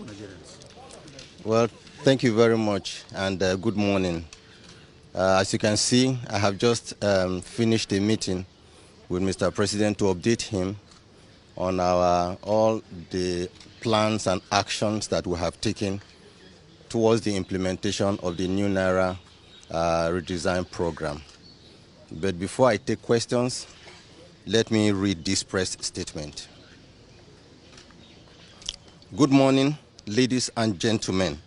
for Nigerians? Well, thank you very much, and good morning. As you can see, I have just finished a meeting with Mr. President to update him on all the plans and actions that we have taken towards the implementation of the new Naira redesign program. But before I take questions, let me read this press statement. Good morning, ladies and gentlemen.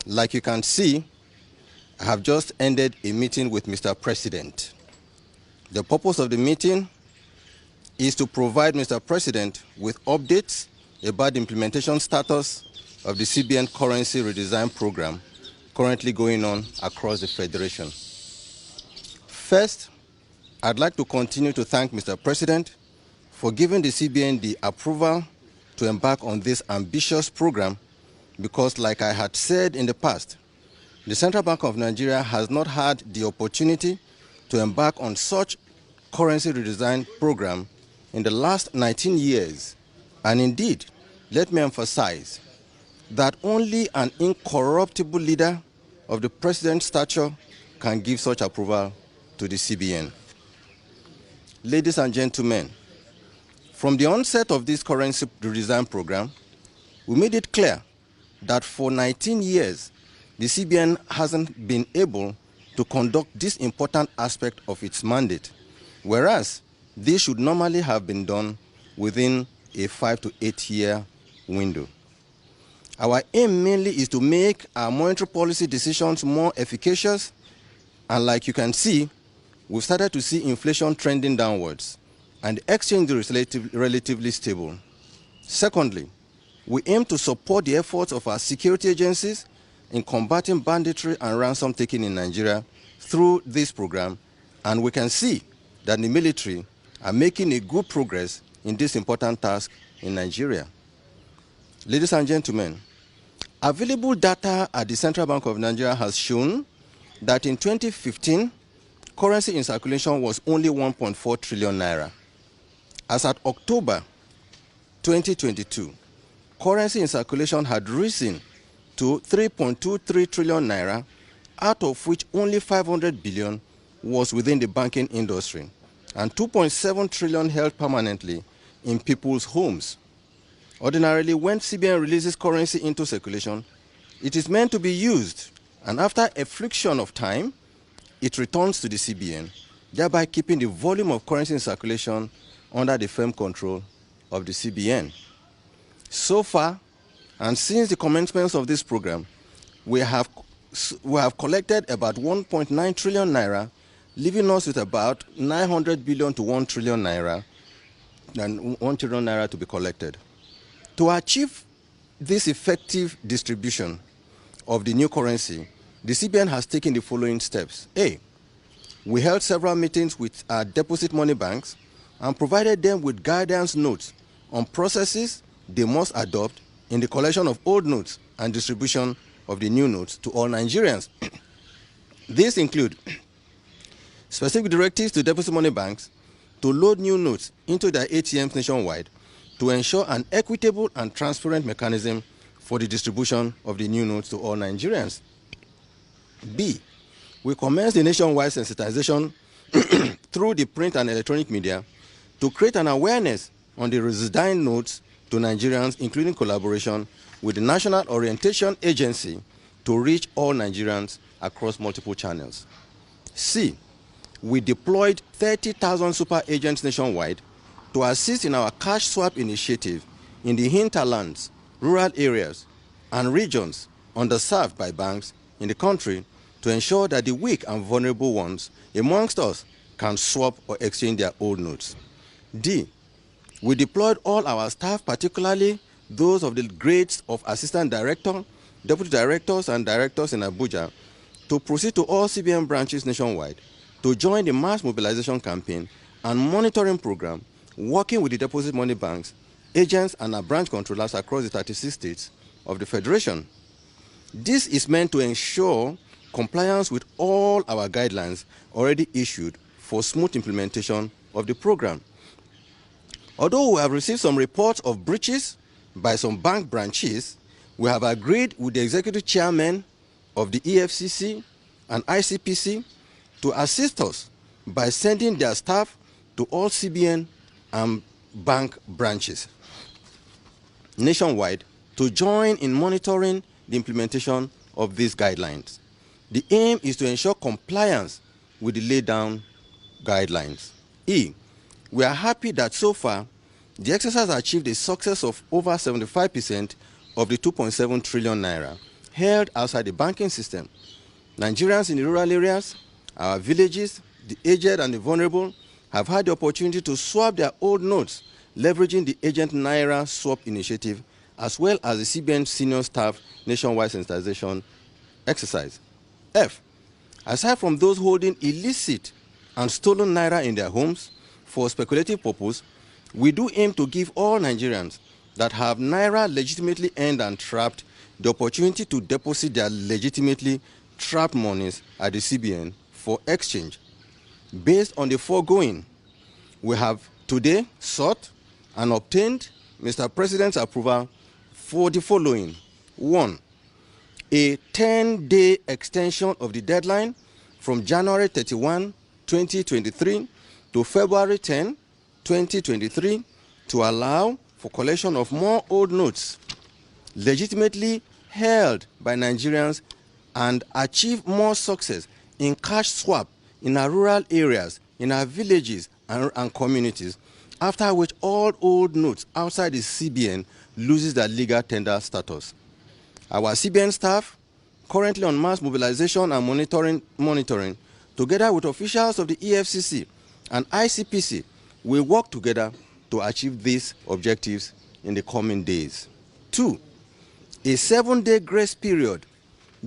Like you can see, I have just ended a meeting with Mr. President. The purpose of the meeting is to provide Mr. President with updates about the implementation status of the CBN currency redesign program currently going on across the Federation. First, I'd like to continue to thank Mr. President for giving the CBN the approval to embark on this ambitious program because, like I had said in the past, the Central Bank of Nigeria has not had the opportunity to embark on such currency redesign program in the last 19 years. And indeed, let me emphasize that only an incorruptible leader of the president's stature can give such approval to the CBN. Ladies and gentlemen, from the onset of this currency redesign program, we made it clear that for 19 years, the CBN hasn't been able to conduct this important aspect of its mandate, whereas this should normally have been done within a 5 to 8 year window. Our aim mainly is to make our monetary policy decisions more efficacious, and like you can see, we've started to see inflation trending downwards, and the exchange rate is relatively stable. Secondly, we aim to support the efforts of our security agencies in combating banditry and ransom taking in Nigeria through this program, and we can see that the military are making a good progress in this important task in Nigeria. Ladies and gentlemen, available data at the Central Bank of Nigeria has shown that in 2015, currency in circulation was only 1.4 trillion naira. As at October 2022, currency in circulation had risen to 3.23 trillion naira, out of which only 500 billion was within the banking industry, and 2.7 trillion held permanently in people's homes. Ordinarily, when CBN releases currency into circulation, it is meant to be used, and after a friction of time, it returns to the CBN, thereby keeping the volume of currency in circulation under the firm control of the CBN. So far, and since the commencement of this program, we have collected about 1.9 trillion naira, leaving us with about 900 billion to 1 trillion naira, and 1 trillion naira to be collected. To achieve this effective distribution of the new currency, the CBN has taken the following steps. A, we held several meetings with our deposit money banks and provided them with guidance notes on processes they must adopt in the collection of old notes and distribution of the new notes to all Nigerians. These include specific directives to deposit money banks to load new notes into their ATMs nationwide to ensure an equitable and transparent mechanism for the distribution of the new notes to all Nigerians. B, we commenced the nationwide sensitization through the print and electronic media to create an awareness on the redesign notes to Nigerians, including collaboration with the National Orientation Agency to reach all Nigerians across multiple channels. C, we deployed 30,000 super agents nationwide to assist in our cash swap initiative in the hinterlands, rural areas, and regions underserved by banks in the country to ensure that the weak and vulnerable ones amongst us can swap or exchange their old notes. D, we deployed all our staff, particularly those of the grades of assistant director, deputy directors, and directors in Abuja, to proceed to all CBN branches nationwide to join the mass mobilization campaign and monitoring program, working with the deposit money banks, agents, and our branch controllers across the 36 states of the Federation. This is meant to ensure compliance with all our guidelines already issued for smooth implementation of the program. Although we have received some reports of breaches by some bank branches, We have agreed with the executive chairman of the EFCC and ICPC to assist us by sending their staff to all CBN and bank branches nationwide to join in monitoring the implementation of these guidelines. The aim is to ensure compliance with the laid down guidelines. We are happy that so far the exercise achieved a success of over 75% of the 2.7 trillion naira held outside the banking system. Nigerians in the rural areas, our villages, the aged and the vulnerable have had the opportunity to swap their old notes, leveraging the Agent Naira Swap Initiative, as well as the CBN senior staff nationwide sensitization exercise. Aside from those holding illicit and stolen naira in their homes for speculative purpose, we do aim to give all Nigerians that have naira legitimately earned and trapped the opportunity to deposit their legitimately trapped monies at the CBN for exchange. Based on the foregoing, we have today sought and obtained Mr. President's approval for the following. 1, a 10-day extension of the deadline from January 31, 2023 to February 10, 2023 to allow for collection of more old notes legitimately held by Nigerians and achieve more success in cash swap in our rural areas, in our villages and communities, after which all old notes outside the CBN loses their legal tender status. Our CBN staff, currently on mass mobilization and monitoring, together with officials of the EFCC and ICPC, will work together to achieve these objectives in the coming days. 2, a 7-day grace period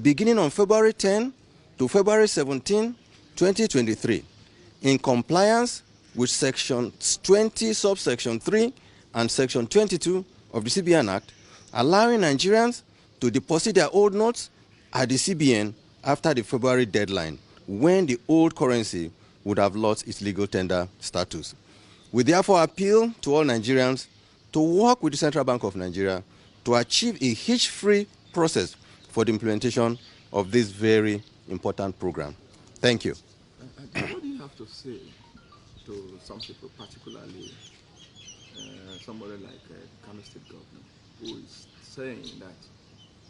beginning on February 10 to February 17, 2023, in compliance with Section 20, subsection 3 and Section 22 of the CBN Act, allowing Nigerians to deposit their old notes at the CBN after the February deadline, when the old currency would have lost its legal tender status. We therefore appeal to all Nigerians to work with the Central Bank of Nigeria to achieve a hitch-free process for the implementation of this very important program. Thank you. What do you have to say to some people, particularly somebody like the Kano State government, who is saying that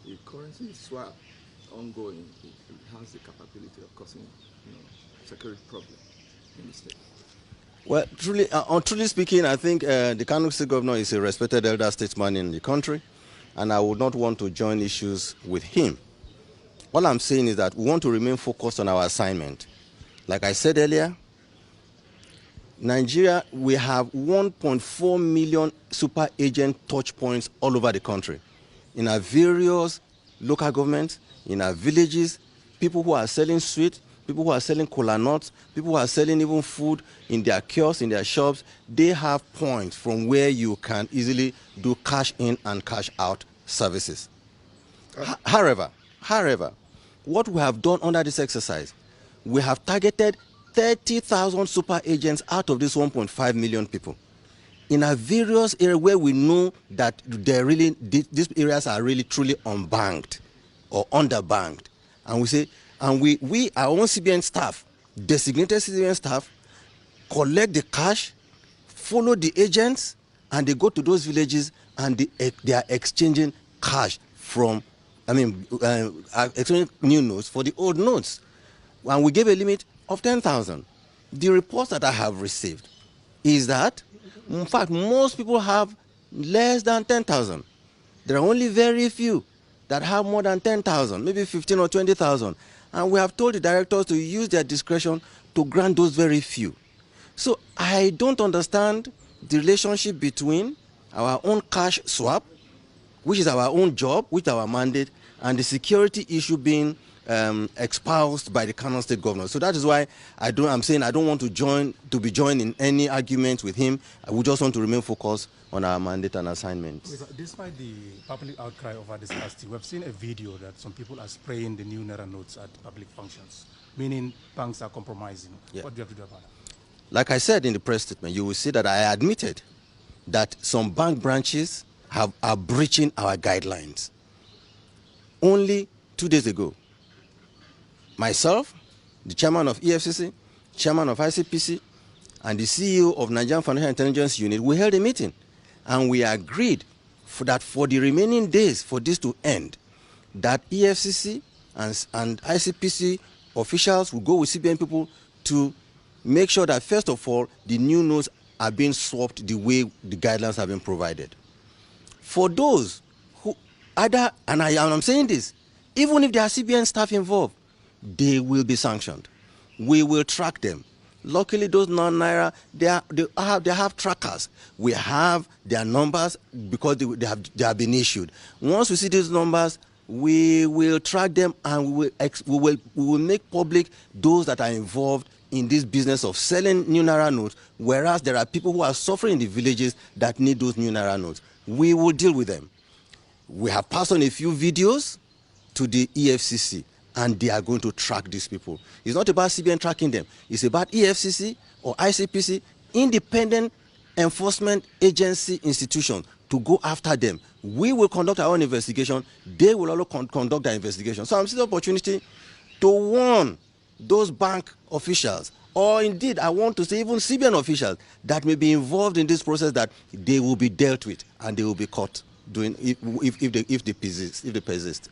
the currency swap ongoing it has the capability of causing security problem in the state? Well, truly speaking, I think the Kano State governor is a respected elder statesman in the country, and I would not want to join issues with him. All I'm saying is that we want to remain focused on our assignment. Like I said earlier, Nigeria, we have 1.4 million super agent touch points all over the country. In our various local governments, in our villages, people who are selling sweets, people who are selling cola nuts, people who are selling even food in their kiosks, in their shops, they have points from where you can easily do cash in and cash out services. However, what we have done under this exercise, we have targeted 30,000 super agents out of these 1.5 million people in our various areas where we know that these areas are really truly unbanked or underbanked. And we say, and we our own CBN staff, designated CBN staff, collect the cash, follow the agents, and they go to those villages and they are exchanging cash from, exchanging new notes for the old notes. And we gave a limit of 10,000. The reports that I have received is that, in fact, most people have less than 10,000. There are only very few that have more than 10,000, maybe 15 or 20,000. And we have told the directors to use their discretion to grant those very few. So I don't understand the relationship between our own cash swap, which is our own job, which is our mandate, and the security issue being espoused by the Kano State governor. So that is why I'm saying I don't want to be joined in any argument with him. We just want to remain focused on our mandate and assignment. Despite the public outcry over this last year, we've seen a video that some people are spraying the new Naira notes at public functions, meaning banks are compromising. Yeah. What do you have to do about that? Like I said in the press statement, you will see that I admitted that some bank branches are breaching our guidelines. only 2 days ago. Myself, the chairman of EFCC, chairman of ICPC, and the CEO of Nigerian Financial Intelligence Unit, we held a meeting, and we agreed that for the remaining days for this to end, that EFCC and ICPC officials will go with CBN people to make sure that, first of all, the new notes are being swapped the way the guidelines have been provided. For those who either, and I'm saying this, even if there are CBN staff involved, they will be sanctioned. We will track them. Luckily, those non-Naira, they have trackers. We have their numbers because they have been issued. Once we see these numbers, we will track them, and we will make public those that are involved in this business of selling new Naira notes, whereas there are people who are suffering in the villages that need those new Naira notes. We will deal with them. We have passed on a few videos to the EFCC, and they are going to track these people. It's not about CBN tracking them. It's about EFCC or ICPC, independent enforcement agency institution, to go after them. We will conduct our own investigation. They will also conduct their investigation. So I'm seeing the opportunity to warn those bank officials, or indeed I want to say even CBN officials that may be involved in this process, that they will be dealt with and they will be caught doing if they persist.